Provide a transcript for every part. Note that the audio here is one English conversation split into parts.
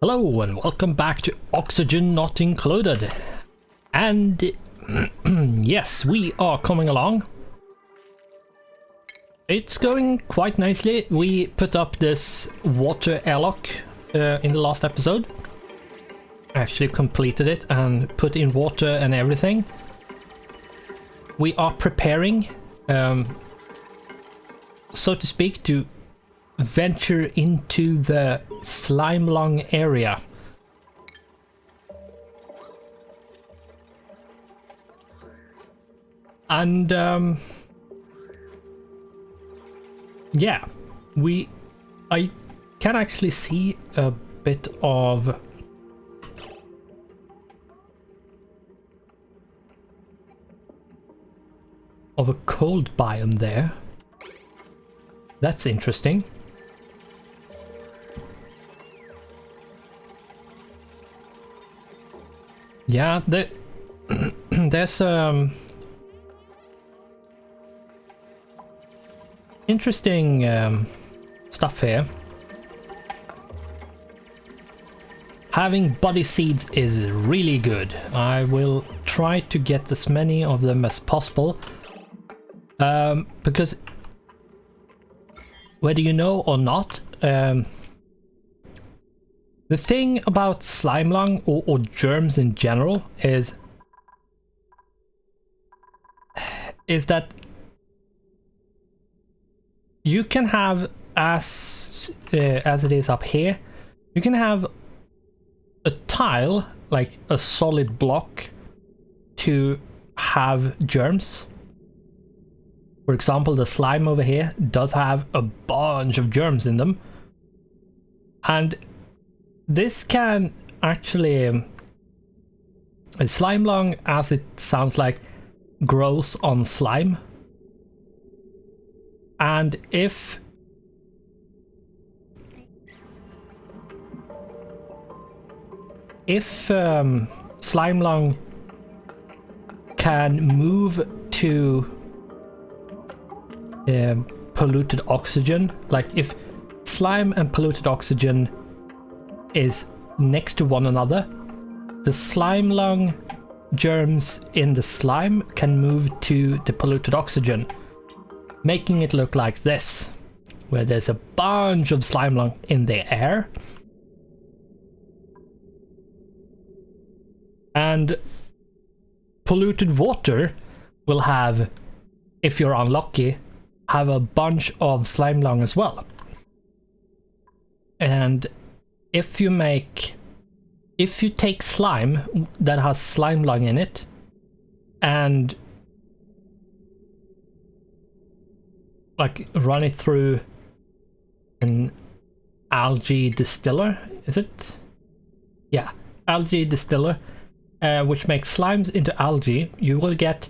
Hello and welcome back to Oxygen Not Included. And yes, we are coming along. It's going quite nicely. We put up this water airlock in the last episode. Actually completed it and put in water and everything. We are preparing, so to speak, to venture into the slime lung area. And yeah, I can actually see a bit of a cold biome there. That's interesting. Yeah, there's interesting stuff here. Having body seeds is really good. I will try to get as many of them as possible. Because whether you know or not, the thing about slime lung or germs in general is that you can have, as it is up here, you can have a tile, like a solid block, to have germs. For example, the slime over here does have a bunch of germs in them, and this can actually, slime lung, as it sounds like, grows on slime. And if slime lung can move to polluted oxygen, like if slime and polluted oxygen is next to one another, the slime lung germs in the slime can move to the polluted oxygen, making it look like this, where there's a bunch of slime lung in the air. And polluted water will have, if you're unlucky, have a bunch of slime lung as well. And if you take slime that has slime lung in it and like run it through an algae distiller, is it? Yeah, algae distiller, which makes slimes into algae, you will get,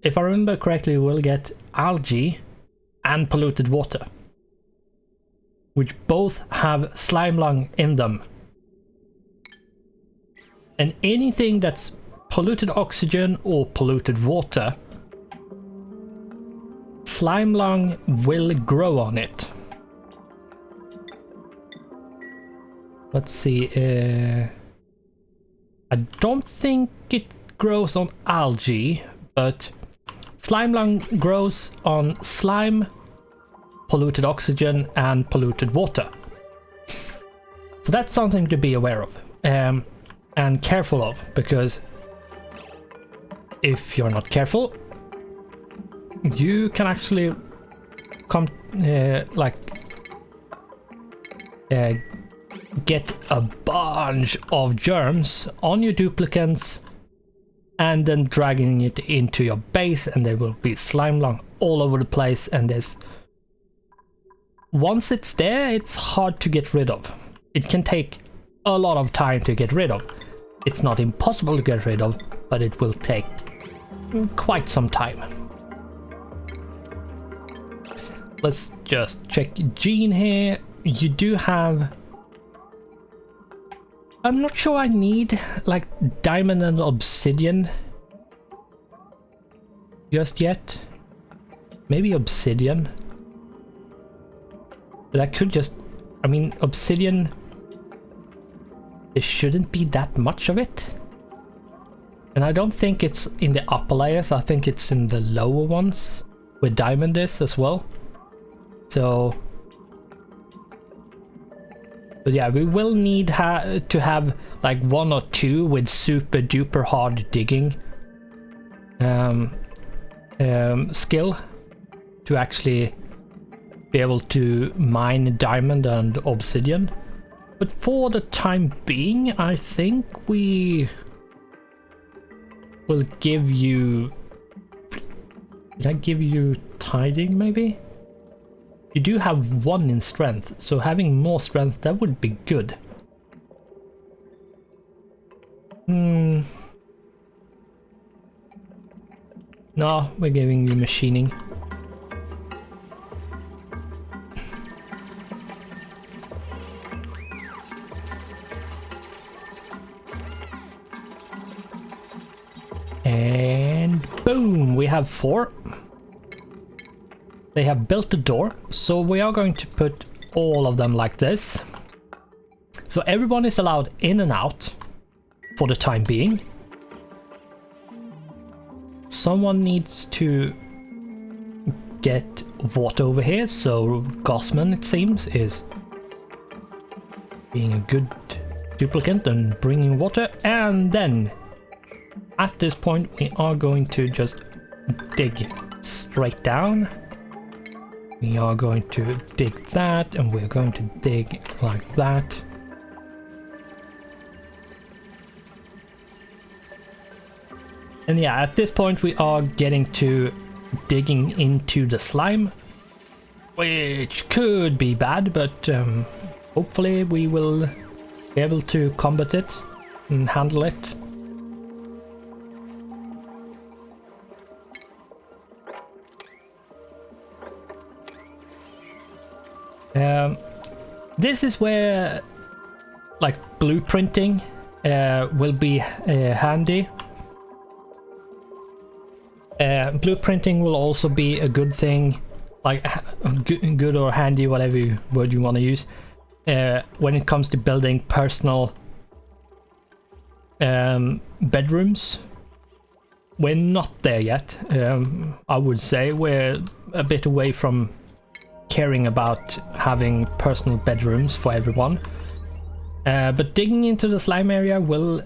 if I remember correctly, you will get algae and polluted water, which both have slime lung in them. And anything that's polluted oxygen or polluted water, slime lung will grow on it. Let's see, I don't think it grows on algae, but slime lung grows on slime, polluted oxygen, and polluted water. So that's something to be aware of and careful of, because if you're not careful, you can actually get a bunch of germs on your duplicants and then dragging it into your base, and there will be slime lung all over the place. And once it's there, it's hard to get rid of. It can take a lot of time to get rid of. It's not impossible to get rid of, but it will take quite some time. Let's just check Gene here. You do have, I'm not sure I need like diamond and obsidian just yet. Maybe obsidian. But I could just, I mean, obsidian there shouldn't be that much of it. And I don't think it's in the upper layers, I think it's in the lower ones where diamond is as well. So, but yeah, we will need to have like 1 or 2 with super duper hard digging skill to actually be able to mine diamond and obsidian. But for the time being, I think we will give you... Did I give you tiding maybe? You do have 1 in strength, so having more strength, that would be good. No, we're giving you machining. And boom, we have 4. They have built the door, so we are going to put all of them like this. So everyone is allowed in and out for the time being. Someone needs to get water over here, so Gossman, it seems, is being a good duplicant and bringing water. And then at this point we are going to just dig straight down. We are going to dig that, and we're going to dig like that. And yeah, at this point we are getting to digging into the slime, which could be bad, but hopefully we will be able to combat it and handle it. This is where like blueprinting will be handy. Blueprinting will also be a good thing, like good or handy, whatever word you want to use, when it comes to building personal bedrooms. We're not there yet. I would say we're a bit away from caring about having personal bedrooms for everyone. But digging into the slime area will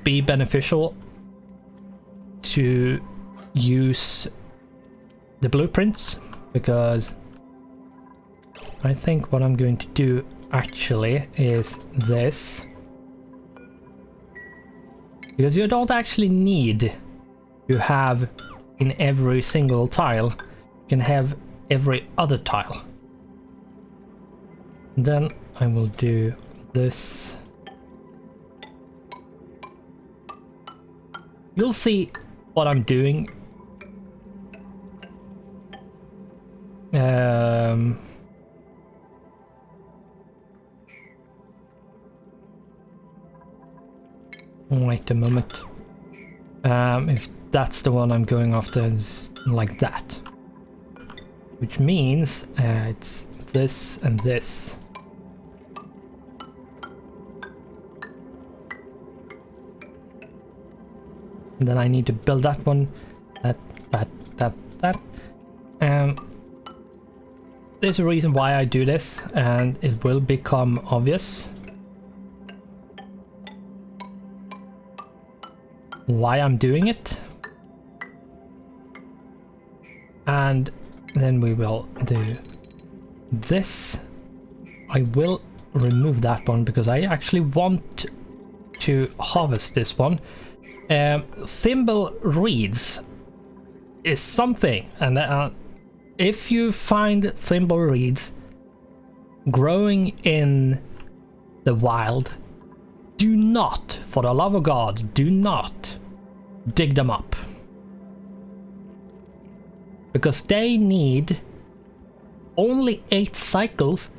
be beneficial to use the blueprints, because I think what I'm going to do actually is this. Because you don't actually need to have in every single tile, you can have every other tile. And then I will do this. You'll see what I'm doing. Wait a moment. If that's the one I'm going after, is like that. Which means it's this and this. And then I need to build that one, that. There's a reason why I do this, and it will become obvious why I'm doing it. And then we will do this. I will remove that one because I actually want to harvest this one. Thimble reeds is something, and if you find thimble reeds growing in the wild, do not, for the love of God, do not dig them up. Because they need only 8 cycles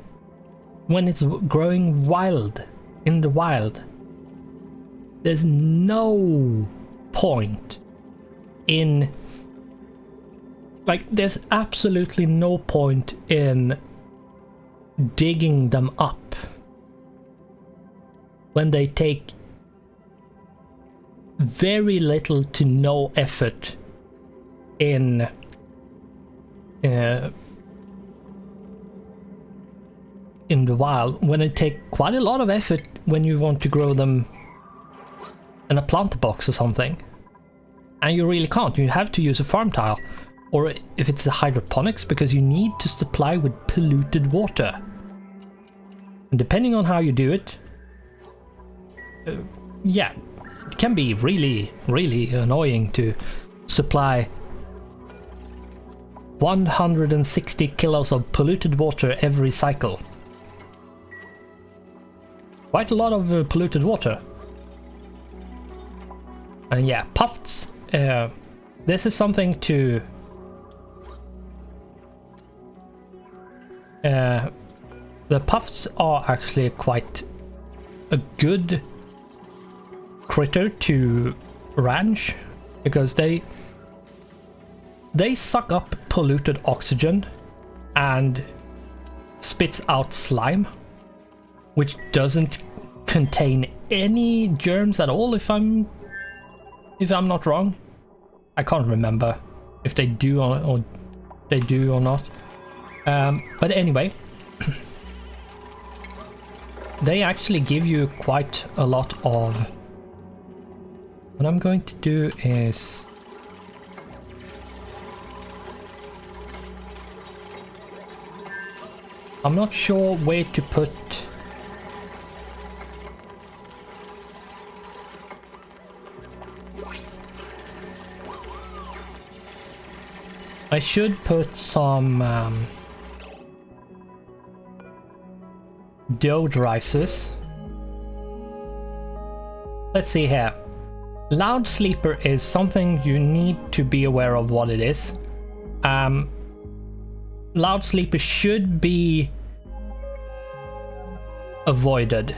when it's growing wild, in the wild. There's no point in, like, there's absolutely no point in digging them up. when they take very little to no effort in the wild, when they take quite a lot of effort when you want to grow them in a planter box or something, and you really can't. You have to use a farm tile, or if it's a hydroponics, because you need to supply with polluted water, and depending on how you do it, yeah, it can be really annoying to supply 160 kilos of polluted water every cycle. Quite a lot of polluted water. And yeah, puffs. This is something to... the puffs are actually quite a good critter to ranch, because they suck up polluted oxygen and spits out slime, which doesn't contain any germs at all, if I'm not wrong. I can't remember if they do or they do or not. But anyway, they actually give you quite a lot of... What I'm going to do is... I'm not sure where to put... I should put some deodorizers. Let's see here. Loud sleeper is something you need to be aware of what it is. Loud sleeper should be avoided,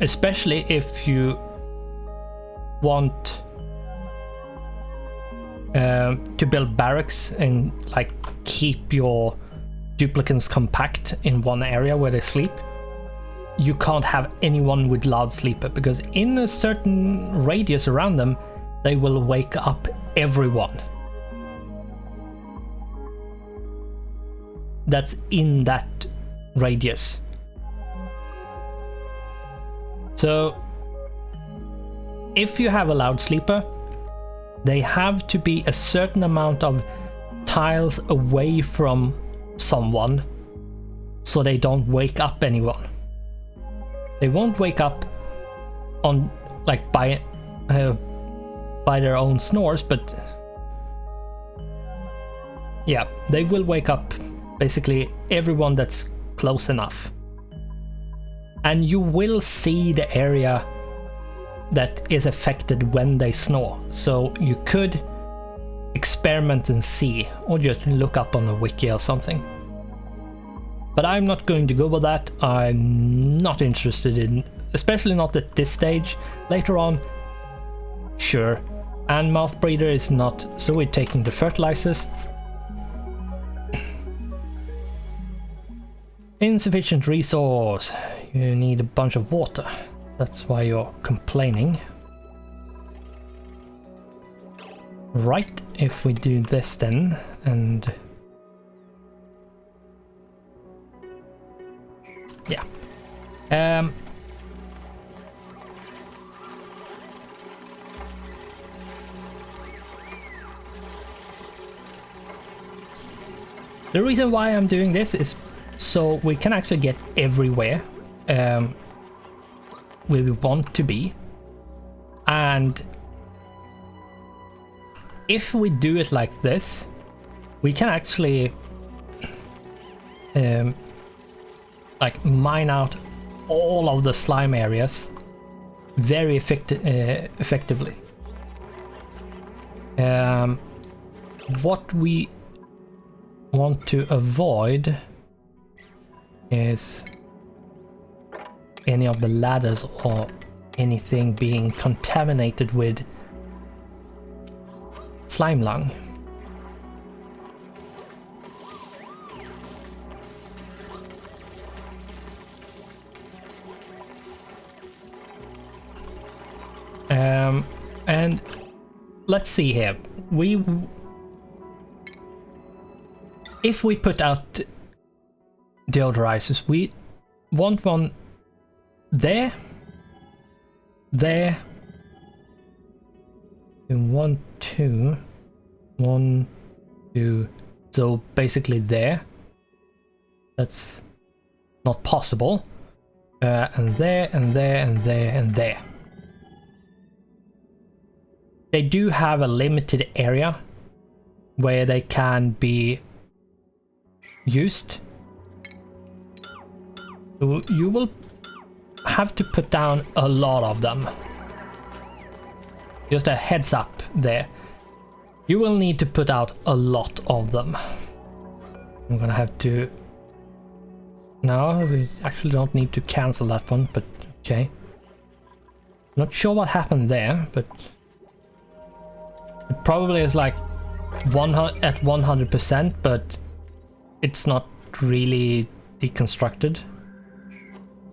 especially if you want to build barracks and like keep your duplicants compact in one area where they sleep. You can't have anyone with loud sleeper, because in a certain radius around them they will wake up everyone that's in that radius. So if you have a loud sleeper, they have to be a certain amount of tiles away from someone so they don't wake up anyone. They won't wake up on like by their own snores, but yeah, they will wake up basically everyone that's close enough. And you will see the area that is affected when they snore, so you could experiment and see, or just look up on the wiki or something. But I'm not going to go with that. I'm not interested in, especially not at this stage. Later on, sure. And mouth breeder is not, so we're taking the fertilizers. Insufficient resource. You need a bunch of water. That's why you're complaining. Right, if we do this then, and yeah. The reason why I'm doing this is so we can actually get everywhere where we want to be, and if we do it like this, we can actually like mine out all of the slime areas very effectively. What we want to avoid is any of the ladders or anything being contaminated with slime lung. And let's see here. If we put out deodorizers, we want one there, and 1, 2, 1, 2. So basically there. That's not possible. And there, and there, and there, and there. They do have a limited area where they can be used. So you will have to put down a lot of them. Just a heads up there. You will need to put out a lot of them. I'm gonna have to... No, we actually don't need to cancel that one, but okay. Not sure what happened there, but... It probably is like 100 at 100%, but it's not really deconstructed.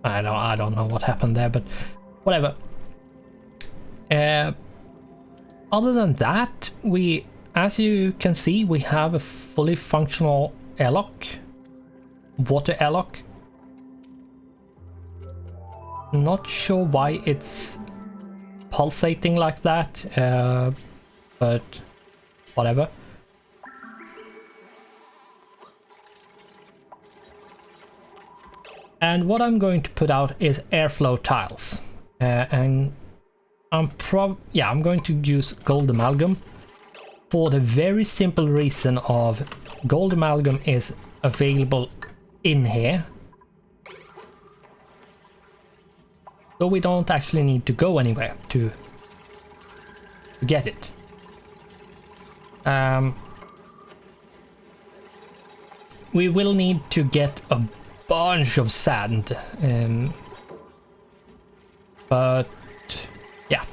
I don't know what happened there, but whatever. Other than that, as you can see, we have a fully functional airlock, water airlock. Not sure why it's pulsating like that, but whatever. And what I'm going to put out is airflow tiles, and I'm going to use gold amalgam for the very simple reason of gold amalgam is available in here, so we don't actually need to go anywhere to get it. We will need to get a bunch of sand, but yeah,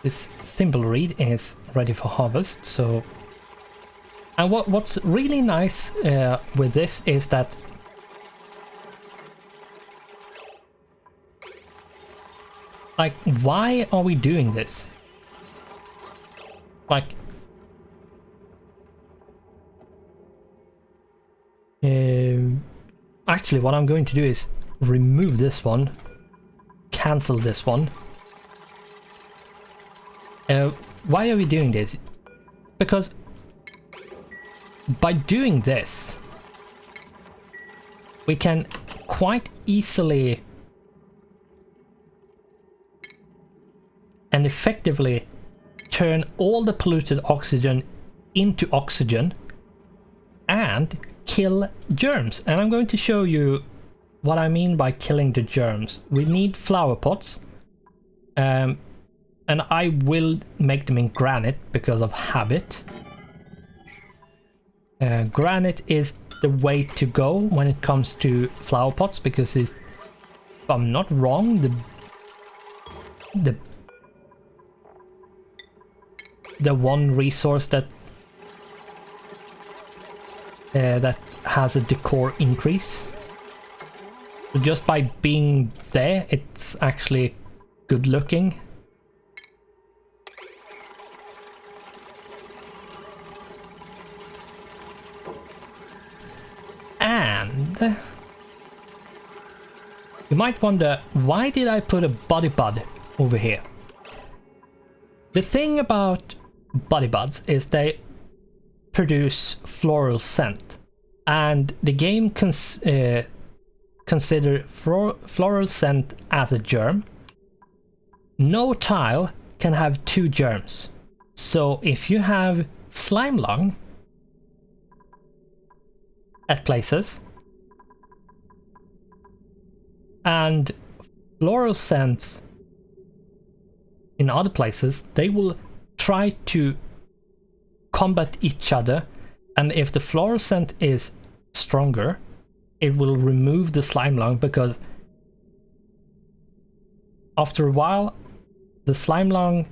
this thimbleweed is ready for harvest. So, and what's really nice with this is that like, why are we doing this? Like, actually what I'm going to do is remove this one, cancel this one. Why are we doing this? Because by doing this, we can quite easily and effectively turn all the polluted oxygen into oxygen and kill germs. And I'm going to show you what I mean by killing the germs. We need flower pots, and I will make them in granite because of habit. Granite is the way to go when it comes to flower pots, because if I'm not wrong, the one resource that has a decor increase. So just by being there, it's actually good looking. And you might wonder, why did I put a body bud over here? The thing about body buds is they produce floral scent, and the game consider floral scent as a germ. No tile can have 2 germs, so if you have slime lung at places and floral scents in other places, they will try to combat each other, and if the floral scent is stronger, it will remove the slime lung, because after a while the slime lung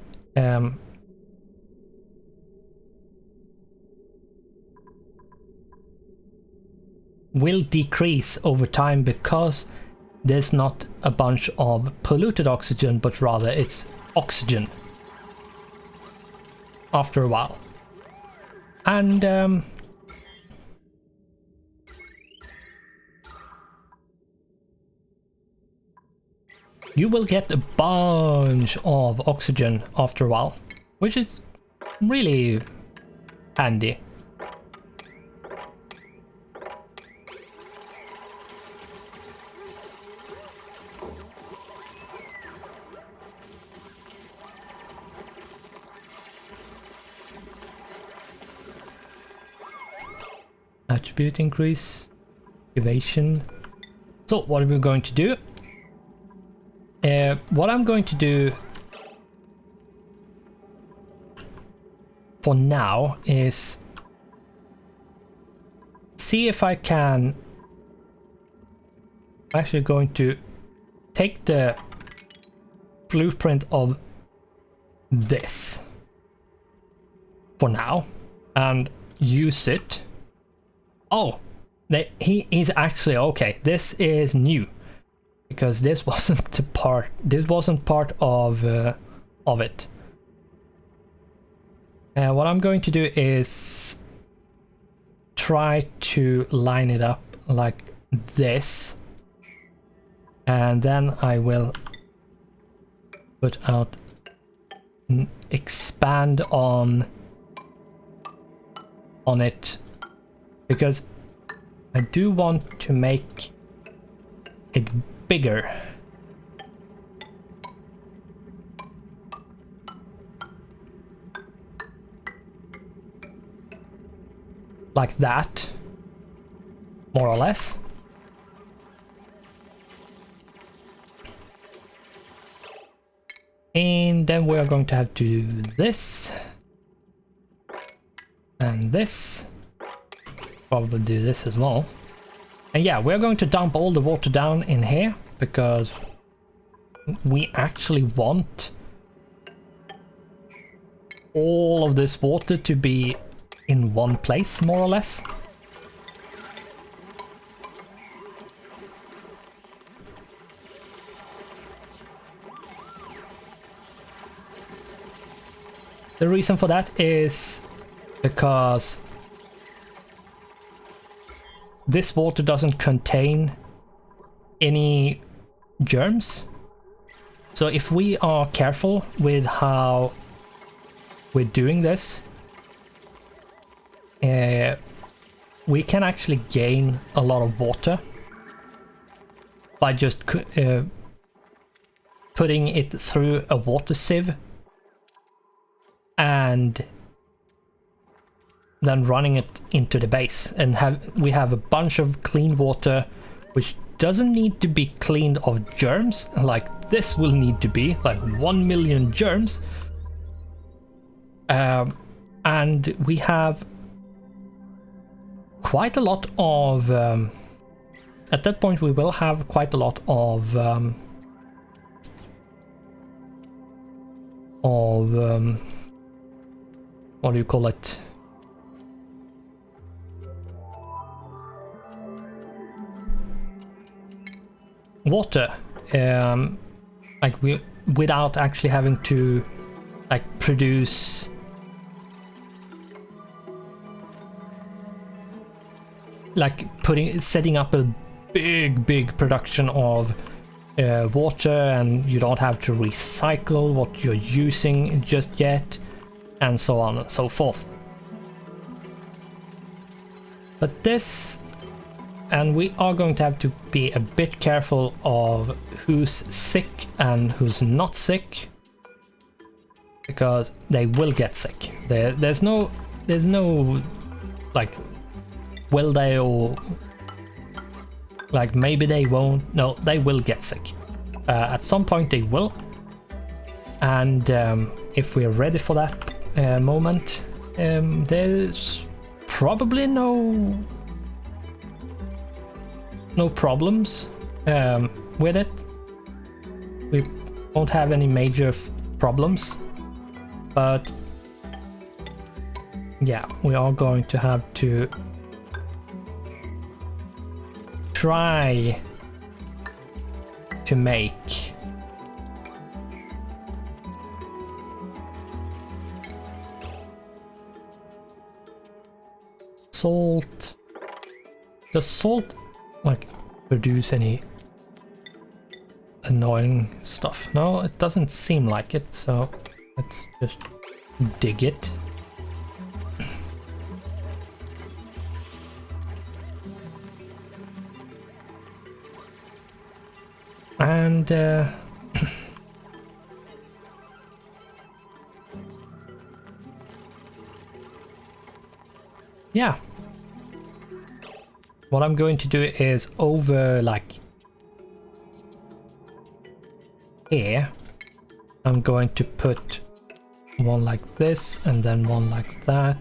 will decrease over time, because there's not a bunch of polluted oxygen, but rather it's oxygen after a while. And you will get a bunch of oxygen after a while, which is really handy. Attribute increase, activation. So what are we going to do? What I'm going to do for now is see if I can. I'm actually going to take the blueprint of this for now and use it. Oh, he's actually okay. This is new because this wasn't part. This wasn't part of it. What I'm going to do is try to line it up like this, and then I will put out expand on it, because I do want to make it bigger. Like that, more or less. And then we are going to have to do this. And this. Probably do this as well. And yeah, we're going to dump all the water down in here because we actually want all of this water to be in one place, more or less. The reason for that is because this water doesn't contain any germs. So if we are careful with how we're doing this, we can actually gain a lot of water by just putting it through a water sieve and then running it into the base, and we have a bunch of clean water which doesn't need to be cleaned of germs like this will need to be, like 1 million germs. And we have quite a lot of at that point we will have quite a lot of what do you call it? Water, like without actually having to like produce like setting up a big production of water, and you don't have to recycle what you're using just yet, and so on and so forth. But this, and we are going to have to be a bit careful of who's sick and who's not sick, because they will get sick. There's no like, will they, or like maybe they won't. No, they will get sick. At some point they will. And if we're ready for that moment, there's probably no problems with it. We won't have any major problems, but yeah, we are going to have to try to make. Salt. Does salt like produce any annoying stuff? No, it doesn't seem like it, so let's just dig it. And yeah, what I'm going to do is over like here, I'm going to put one like this and then one like that.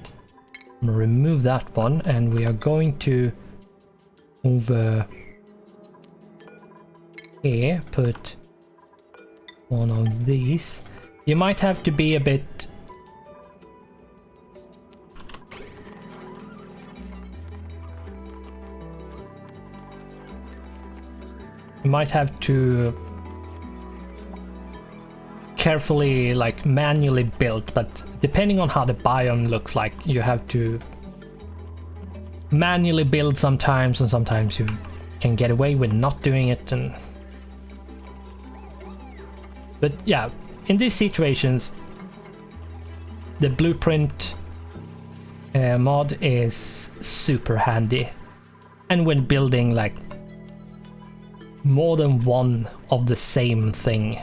I'm gonna remove that one, and we are going to over here put one of these. You might have to be a bit carefully like manually build, but depending on how the biome looks like, you have to manually build sometimes, and sometimes you can get away with not doing it. And but yeah, in these situations the blueprint mod is super handy, and when building like more than one of the same thing.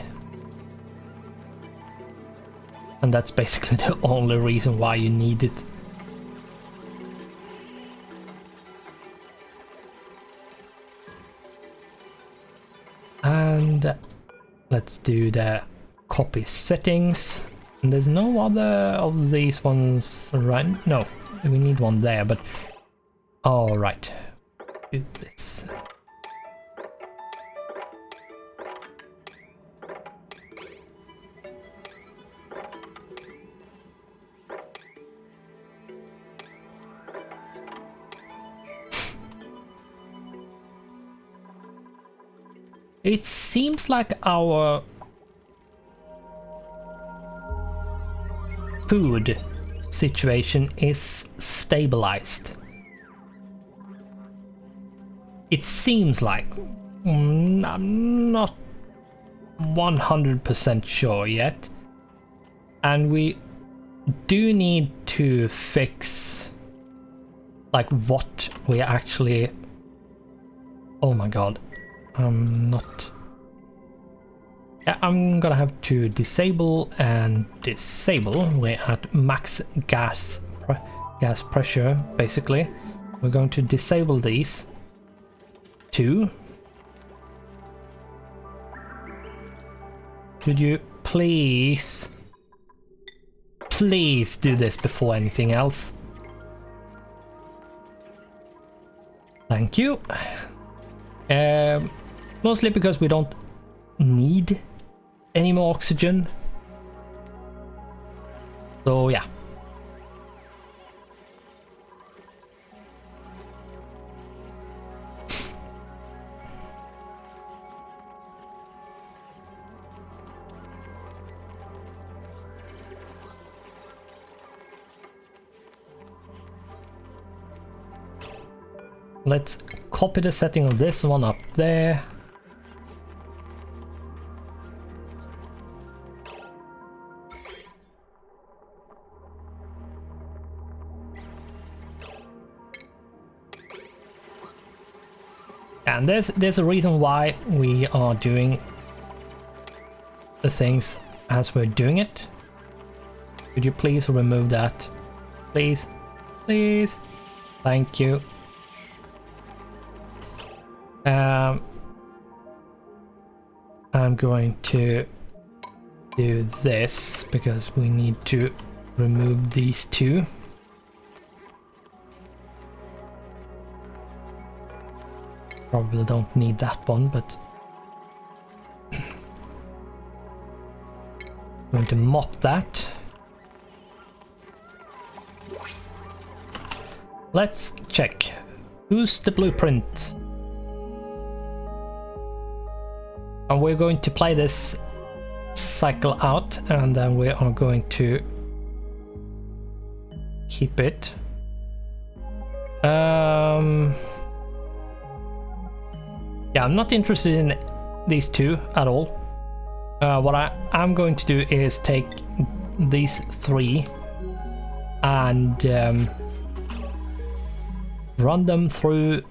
And that's basically the only reason why you need it. And let's do the copy settings. And there's no other of these ones, right? No, we need one there, but all right, do this. It seems like our food situation is stabilized. It seems like. I'm not 100% sure yet. And we do need to fix like what we actually... Oh my god. Yeah, I'm gonna have to disable and disable. We're at max gas pressure, basically. We're going to disable these two. Could you please do this before anything else? Thank you. Mostly because we don't need any more oxygen. So yeah. Let's copy the setting of this one up there. And there's a reason why we are doing the things as we're doing it. Could you please remove that? Please. Please. Thank you. I'm going to do this because we need to remove these two. Probably don't need that one, but I'm going to mop that. Let's check. Who's the blueprint? And we're going to play this cycle out, and then we are going to keep it. Yeah, I'm not interested in these two at all. What I'm going to do is take these three and run them through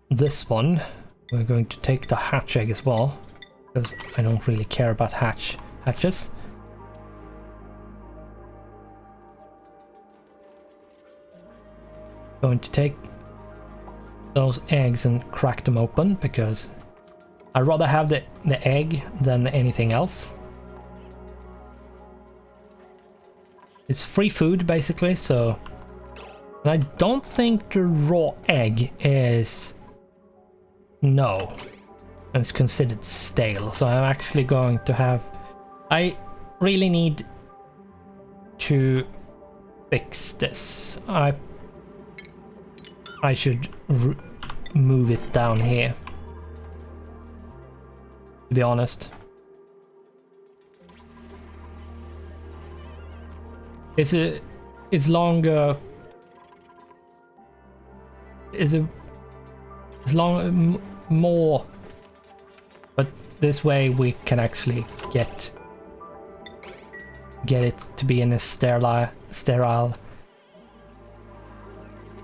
this one. We're going to take the hatch egg as well, because I don't really care about hatches. Going to take those eggs and crack them open, because I'd rather have the egg than anything else. It's free food basically, so... And I don't think the raw egg is... No. And it's considered stale, so I'm actually going to have... I really need to fix this. I should move it down here, to be honest. It's longer. More, but this way we can actually get it to be in a sterile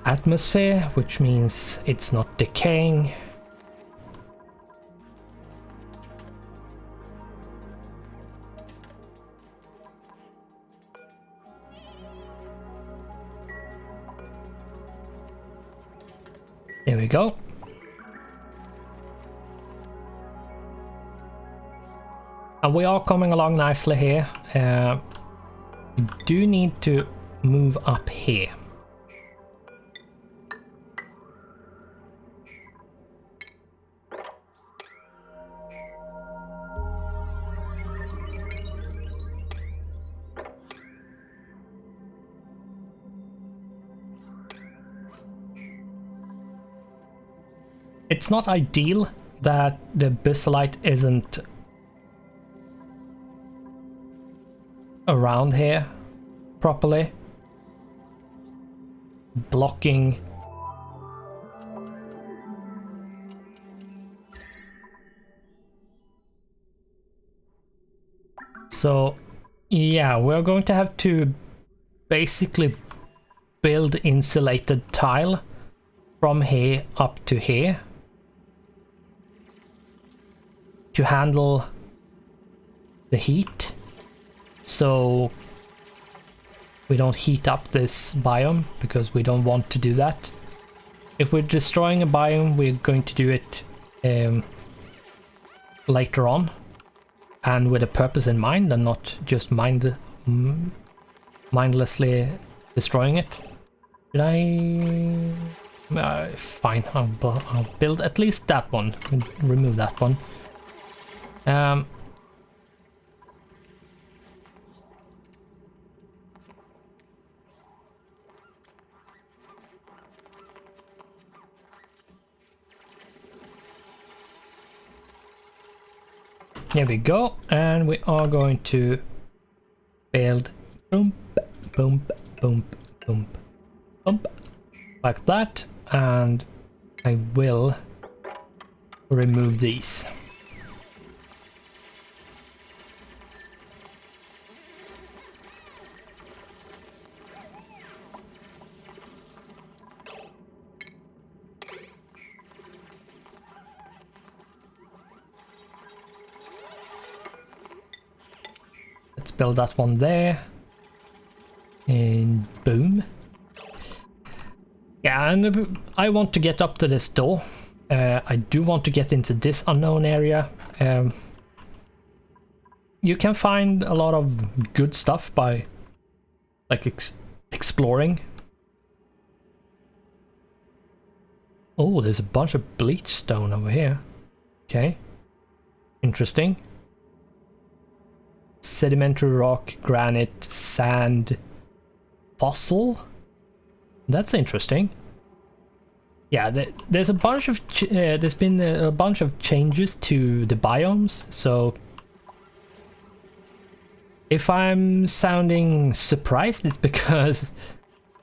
atmosphere, which means it's not decaying. There we go. And we are coming along nicely here. We do need to move up here. It's not ideal that the Bysolite isn't around here properly, blocking so yeah, we're going to have to basically build insulated tile from here up to here to handle the heat, so we don't heat up this biome, because we don't want to do that. If we're destroying a biome, we're going to do it later on, and with a purpose in mind, and not just mindlessly destroying it. Did I... fine, I'll build at least that one, remove that one. Here we go, and we are going to build boom, boom, boom, boom, boom, like that, and I will remove these. Let's build that one there. And boom. Yeah, and I want to get up to this door. I do want to get into this unknown area. You can find a lot of good stuff by like exploring. Oh, there's a bunch of bleach stone over here. Okay. Interesting. Sedimentary rock, granite, sand, fossil. That's interesting. yeah, there's a bunch of there's been a bunch of changes to the biomes, so if I'm sounding surprised, it's because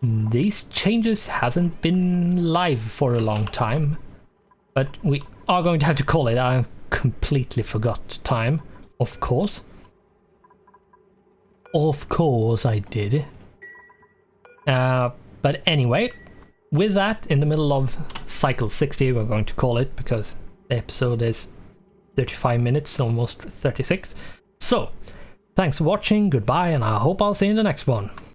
these changes hasn't been live for a long time. But we are going to have to call it. I completely forgot time, of course. Of course I did. But anyway, with that, in the middle of cycle 60, we're going to call it, because the episode is 35 minutes, almost 36. So, thanks for watching, goodbye, and I hope I'll see you in the next one.